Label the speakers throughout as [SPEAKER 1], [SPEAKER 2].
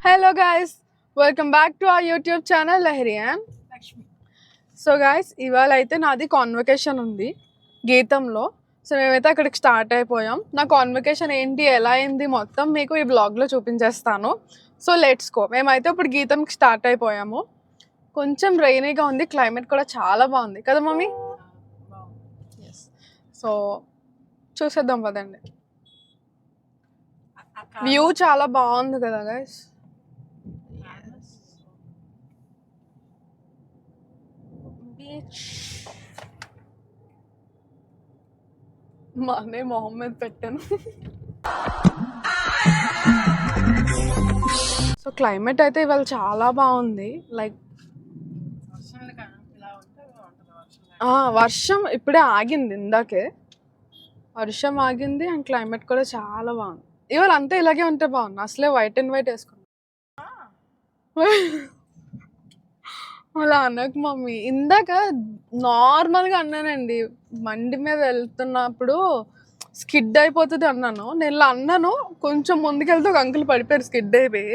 [SPEAKER 1] Hello guys, welcome back to our YouTube channel Lahiri and Lakshmi. So guys ఇవాళ అయితే నాది convocation ఉంది గీతంలో. So మేమైతే అక్కడికి స్టార్ట్ అయిపోయాం. నా కాన్వకేషన్ ఏంటి ఎలా అయింది మొత్తం మీకు ఈ బ్లాగ్లో చూపించేస్తాను. So let's go. మేమైతే ఇప్పుడు గీతంకి స్టార్ట్ అయిపోయాము. కొంచెం రైనీగా ఉంది, క్లైమేట్ కూడా చాలా బాగుంది కదా మమ్మీ. ఎస్, సో చూసేద్దాం పదండి. వ్యూ చాలా బాగుంది కదా గైస్. మానే మొహమ్మద్ పెట్టాను. సో క్లైమేట్ అయితే ఇవాళ చాలా బాగుంది. లైక్ వర్షం ఇప్పుడే ఆగింది, ఇందాకే వర్షం ఆగింది. అండ్ క్లైమేట్ కూడా చాలా బాగుంది. ఇవాళ అంతా ఇలాగే ఉంటే బాగుంది. అసలే వైట్ అండ్ వైట్ వేసుకున్నా. అలా అనకు మమ్మీ. ఇందాక నార్మల్గా అన్నానండి, బండి మీద వెళ్తున్నప్పుడు స్కిడ్ అయిపోతుంది అన్నాను. నేను ఇలా అన్నాను, కొంచెం ముందుకెళ్తే ఒక అంకుల్ పడిపోయారు స్కిడ్ అయిపోయి.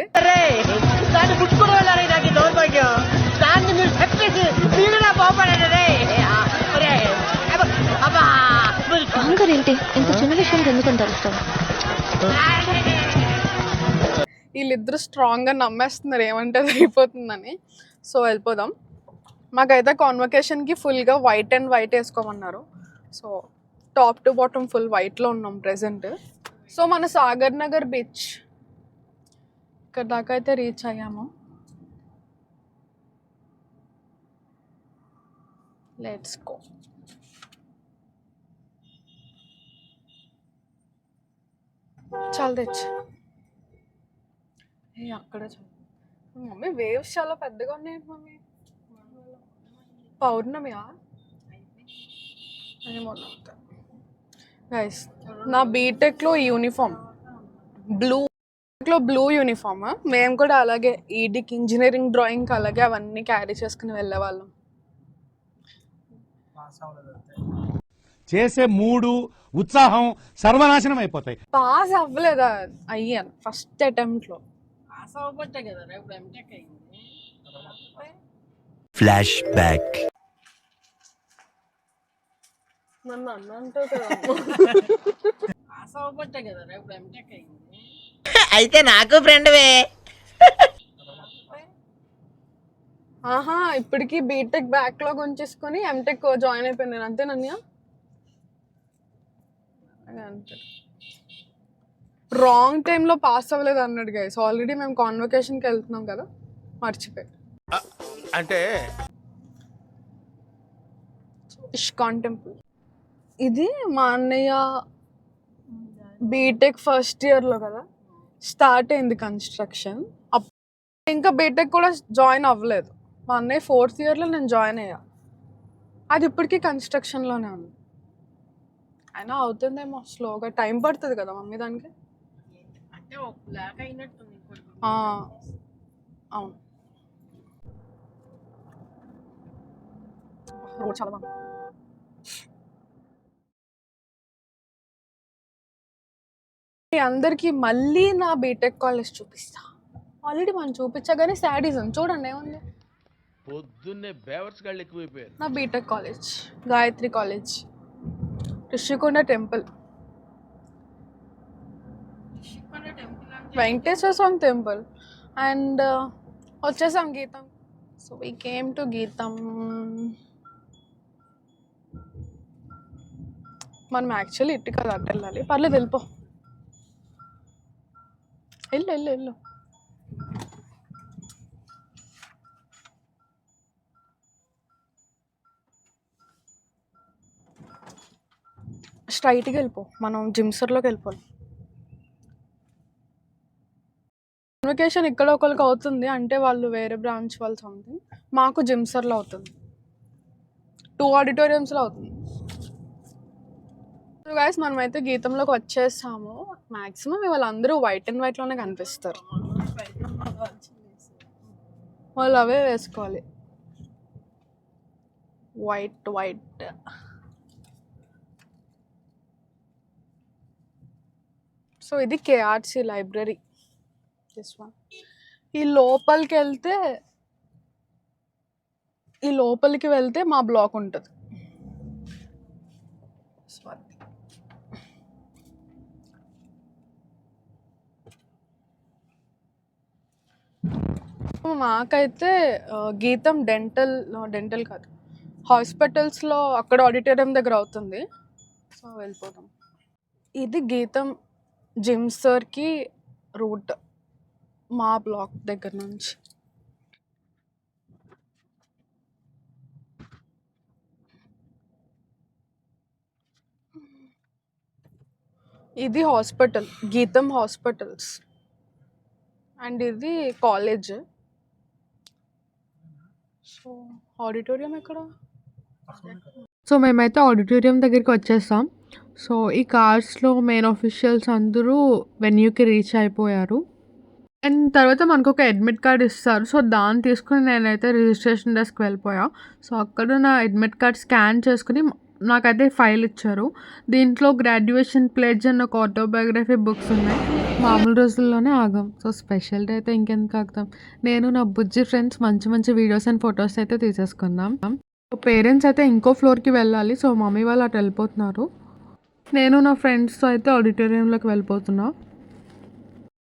[SPEAKER 2] ఇంత చిన్న విషయం ఎందుకంటారు?
[SPEAKER 1] వీళ్ళిద్దరు స్ట్రాంగ్గా నమ్మేస్తున్నారు ఏమంటే అది అయిపోతుందని. సో వెళ్ళిపోదాం. మాకైతే కాన్వకేషన్కి ఫుల్గా వైట్ అండ్ వైట్ వేసుకోమన్నారు. So top to bottom full వైట్లో ఉన్నాం ప్రెసెంట్. సో మన సాగర్ నగర్ బీచ్ ఇక్కడ దాకా అయితే రీచ్ అయ్యాము. Let's go. చాలా తెచ్చు. ఏ అక్కడ మమ్మీ వేవ్స్ చాలా పెద్దగా ఉన్నాయి మమ్మీ. పౌర్ణమియా గైస్, నా బీటెక్లో యూనిఫామ్ బ్లూ యూనిఫామ్. మేము కూడా అలాగే ఈడీకి ఇంజనీరింగ్ డ్రాయింగ్కి అలాగే అవన్నీ క్యారీ చేసుకుని వెళ్ళేవాళ్ళం.
[SPEAKER 3] చేసే మూడు ఉత్సాహం సర్వనాశనం అయిపోతాయి.
[SPEAKER 1] పాస్ అవ్వలేదా? అయ్యాను ఫస్ట్ అటెంప్ట్లో.
[SPEAKER 4] Flash back.
[SPEAKER 1] నన్ను అన్నంటావు కదా.
[SPEAKER 4] అయితే నాకు ఫ్రెండ్వే.
[SPEAKER 1] ఆహా, ఇప్పటికి బీటెక్ బ్యాక్లాగ్ ఉంచేసుకొని ఎంటెక్ జాయిన్ అయిపోయాను నేను. అంతేనన్య? అంతే. రాంగ్ టైంలో పాస్ అవ్వలేదు అన్నాడు గైస్. ఆల్రెడీ మేము కాన్వకేషన్కి వెళ్తున్నాం కదా, మర్చిపోయి.
[SPEAKER 4] అంటే
[SPEAKER 1] ఇష్కాన్ టెంపుల్ ఇది. మా అన్నయ్య బీటెక్ ఫస్ట్ ఇయర్లో కదా స్టార్ట్ అయింది కన్స్ట్రక్షన్. ఇంకా బీటెక్ కూడా జాయిన్ అవ్వలేదు. మా అన్నయ్య 4th ఇయర్లో, నేను జాయిన్ అయ్యా. అది ఇప్పటికీ కన్స్ట్రక్షన్లోనే ఉంది. అయినా అవుతుందేమో స్లోగా, టైం పడుతుంది కదా మమ్మీ దానికి. అవును. రోడ్ చాలా బాగుంది. అందరికి మళ్ళీ నా బీటెక్ కాలేజ్ చూపిస్తా. ఆల్రెడీ మనం చూపించగానే శాడిజం చూడండి ఏముంది.
[SPEAKER 5] పొద్దున్నే బేవర్స్ గాళ్ళు ఎక్కువైపోయారు.
[SPEAKER 1] నా BTech college Gayatri college, Rushikonda temple, Venkateswara Swami temple. And వచ్చేసాం GITAM. So we came to గీతం. మనం యాక్చువల్లీ ఇటు కదా అటు వెళ్ళాలి. పర్లేదు వెళ్ళిపో, వెళ్ళు వెళ్ళు వెళ్ళు. స్ట్రైట్గా వెళ్ళిపో, మనం జిమ్సర్లోకి వెళ్ళిపోవాలి. కాన్వకేషన్ ఇక్కడ ఒకరికి అవుతుంది అంటే వాళ్ళు వేరే బ్రాంచ్ వాళ్ళు సంథింగ్. మాకు జిమ్సర్లో అవుతుంది, 2 ఆడిటోరియంస్లో అవుతుంది. గైస్ మనమైతే గీతంలోకి వచ్చేసాము. మ్యాక్సిమం ఇవాళ అందరూ వైట్ అండ్ వైట్లోనే కనిపిస్తారు. వాళ్ళు అవే వేసుకోవాలి, వైట్ వైట్. సో ఇది కేఆర్సి లైబ్రరీ, దిస్ వన్. ఈ లోపలికి వెళ్తే మా బ్లాక్ ఉంటుంది. మాకైతే గీతం డెంటల్ కాదు, హాస్పిటల్స్లో అక్కడ ఆడిటోరియం దగ్గర అవుతుంది. సో వెళ్ళిపోతాం. ఇది గీతం జిమ్ సార్కి రూట్ మా బ్లాక్ దగ్గర నుంచి. ఇది హాస్పిటల్, గీతం హాస్పిటల్స్, అండ్ ఇది కాలేజ్. సో ఆడిటోరియం ఎక్కడ? సో మేమైతే ఆడిటోరియం దగ్గరికి వచ్చేస్తాం. సో ఈ కార్స్లో మెయిన్ ఆఫీషియల్స్ అందరూ వెన్యూకి రీచ్ అయిపోయారు. అండ్ తర్వాత మనకు ఒక అడ్మిట్ కార్డ్ ఇస్తారు. సో దాన్ని తీసుకుని నేనైతే రిజిస్ట్రేషన్ డెస్క్ వెళ్ళిపోయా. సో అక్కడ నా అడ్మిట్ కార్డ్ స్కాన్ చేసుకుని నాకైతే ఫైల్ ఇచ్చారు. దీంట్లో గ్రాడ్యుయేషన్ ప్లేజ్ అన్న ఒక ఆటోబయోగ్రఫీ బుక్స్ ఉన్నాయి. మామూలు రోజుల్లోనే ఆగాం. సో స్పెషల్ డే అయితే ఇంకెందుకు ఆగుతాం. నేను నా బుజ్జి ఫ్రెండ్స్ మంచి మంచి వీడియోస్ అండ్ ఫొటోస్ అయితే తీసేసుకున్నాం. సో పేరెంట్స్ అయితే ఇంకో ఫ్లోర్కి వెళ్ళాలి. సో మమ్మీ వాళ్ళు అటు వెళ్ళిపోతున్నారు. నేను నా ఫ్రెండ్స్తో అయితే ఆడిటోరియంలోకి వెళ్ళిపోతున్నా.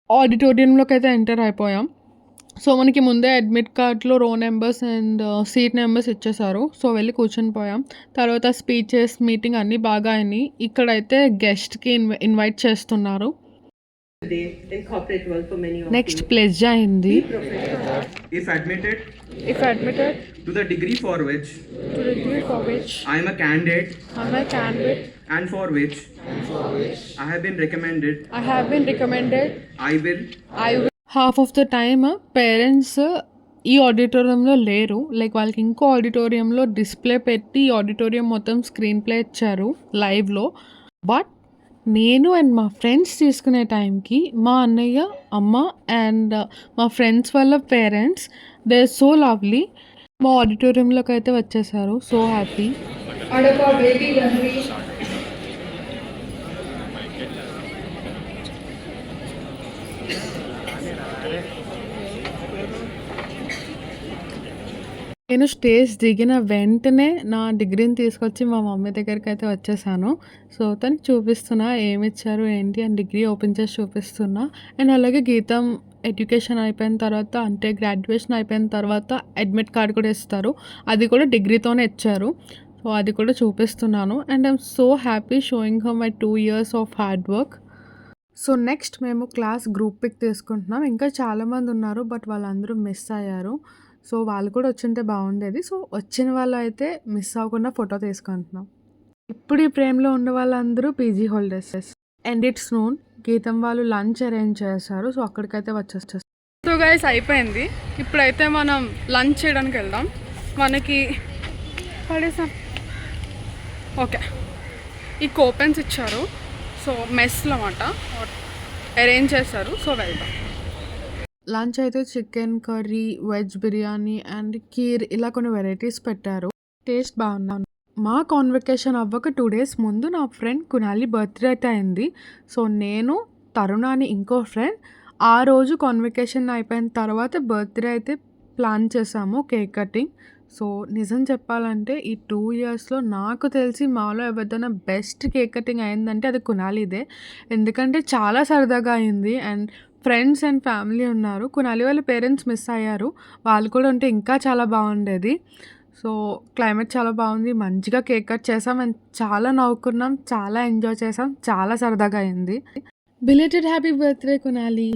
[SPEAKER 1] ఆడిటోరియంలోకి అయితే ఎంటర్ అయిపోయాం. సో మనకి ముందే అడ్మిట్ కార్డ్లో రో నెంబర్స్ అండ్ సీట్ నెంబర్స్ ఇచ్చేసారు. సో వెళ్ళి కూర్చొని పోయాం. తర్వాత స్పీచెస్, మీటింగ్ అన్నీ బాగా అయినాయి. ఇక్కడైతే గెస్ట్కి ఇన్వైట్ చేస్తున్నారు. నెక్స్ట్ ప్లెజ్ అయింది.
[SPEAKER 2] If admitted
[SPEAKER 1] If admitted
[SPEAKER 2] to the degree for which
[SPEAKER 1] to the degree for which
[SPEAKER 2] I am a candidate
[SPEAKER 1] I'm a candidate
[SPEAKER 2] and for which I have been recommended, I will
[SPEAKER 1] half of the time parents ఈ ఆడిటోరియంలో లేరు. Like వాళ్ళకి ఇంకో ఆడిటోరియంలో display పెట్టి ఈ auditorium మొత్తం screen play ఇచ్చారు లైవ్లో. బట్ నేను అండ్ మా ఫ్రెండ్స్ తీసుకునే టైంకి మా అన్నయ్య, అమ్మ అండ్ మా ఫ్రెండ్స్ వాళ్ళ parents they are so lovely. మా ఆడిటోరియంలోకి అయితే వచ్చేసారు. So happy. నేను స్టేజ్ దిగిన వెంటనే నా డిగ్రీని తీసుకొచ్చి మా మమ్మీ దగ్గరికి అయితే వచ్చేసాను. సో తనకి చూపిస్తున్నా ఏమిచ్చారు ఏంటి అని డిగ్రీ ఓపెన్ చేసి చూపిస్తున్నా. అండ్ అలాగే గీతం ఎడ్యుకేషన్ అయిపోయిన తర్వాత, అంటే గ్రాడ్యుయేషన్ అయిపోయిన తర్వాత అడ్మిట్ కార్డ్ కూడా ఇస్తారు. అది కూడా డిగ్రీతోనే ఇచ్చారు. సో అది కూడా చూపిస్తున్నాను. And I'm so happy showing her my 2 years of hard work. So next మేము క్లాస్ గ్రూప్ పిక్ తీసుకుంటున్నాం. ఇంకా చాలామంది ఉన్నారు బట్ వాళ్ళందరూ మిస్ అయ్యారు. సో వాళ్ళు కూడా వచ్చింటే బాగుండేది. సో వచ్చిన వాళ్ళు అయితే మిస్ అవ్వకుండా ఫోటో తీసుకుంటున్నాం. ఇప్పుడు ఈ ప్రేమలో ఉన్న వాళ్ళందరూ PG holders. And it's known గీతం వాళ్ళు లంచ్ అరేంజ్ చేశారు. సో అక్కడికైతే వచ్చేస్తారు. సో గైస్ అయిపోయింది. ఇప్పుడైతే మనం లంచ్ చేయడానికి వెళ్దాం. మనకి పడేసాం. ఓకే, ఈ కూపన్స్ ఇచ్చారు. సో మెస్లో అన్నమాట అరేంజ్ చేశారు. సో వెళ్దాం. లంచ్ అయితే chicken curry, veg biryani and kheer ఇలా కొన్ని వెరైటీస్ పెట్టారు. టేస్ట్ బాగున్నాను. మా కాన్వకేషన్ అవ్వక 2 days ముందు నా ఫ్రెండ్ కునాలి బర్త్డే అయితే అయింది. సో నేను, తరుణ అని ఇంకో ఫ్రెండ్ ఆ రోజు కాన్వకేషన్ అయిపోయిన తర్వాత బర్త్డే అయితే ప్లాన్ చేసాము, కేక్ కటింగ్. సో నిజం చెప్పాలంటే ఈ 2 yearsలో నాకు తెలిసి మాలో ఎవరిదైనా బెస్ట్ కేక్ కటింగ్ అయిందంటే అది కునాలిదే. ఎందుకంటే చాలా సరదాగా అయింది. అండ్ ఫ్రెండ్స్ అండ్ ఫ్యామిలీ ఉన్నారు. కునాలి వాళ్ళ పేరెంట్స్ మిస్ అయ్యారు. వాళ్ళు కూడా ఉంటే ఇంకా చాలా బాగుండేది. సో క్లైమేట్ చాలా బాగుంది. మంచిగా కేక్ కట్ చేసాం అండ్ చాలా నవ్వుకున్నాం, చాలా ఎంజాయ్ చేసాం, చాలా సరదాగా అయింది. Belated happy birthday Kunali.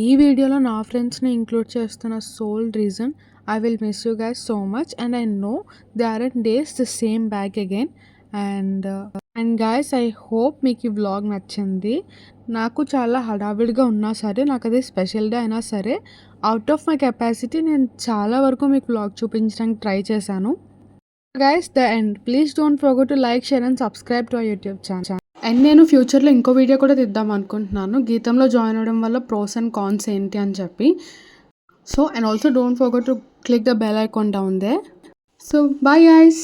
[SPEAKER 1] ఈ వీడియోలో నా ఫ్రెండ్స్ని ఇంక్లూడ్ చేస్తున్న sole reason I will miss you guys so much and I know they aren't days the same back again. And guys, I hope మీకు ఈ వ్లాగ్ నచ్చింది. నాకు చాలా హడావిడిగా ఉన్నా సరే, నాకు అది స్పెషల్ డే అయినా సరే, అవుట్ ఆఫ్ మై కెపాసిటీ నేను చాలా వరకు మీకు వ్లాగ్ చూపించడానికి ట్రై చేశాను. Guys, the end. Please don't forget to like, share and subscribe to our YouTube channel. And నేను ఫ్యూచర్లో ఇంకో వీడియో కూడా తీద్దాం అనుకుంటున్నాను, గీతంలో జాయిన్ అవ్వడం వల్ల ప్రోస్ అండ్ కాన్స్ ఏంటి అని చెప్పి. So and also don't forget to click the bell icon down there. So bye guys.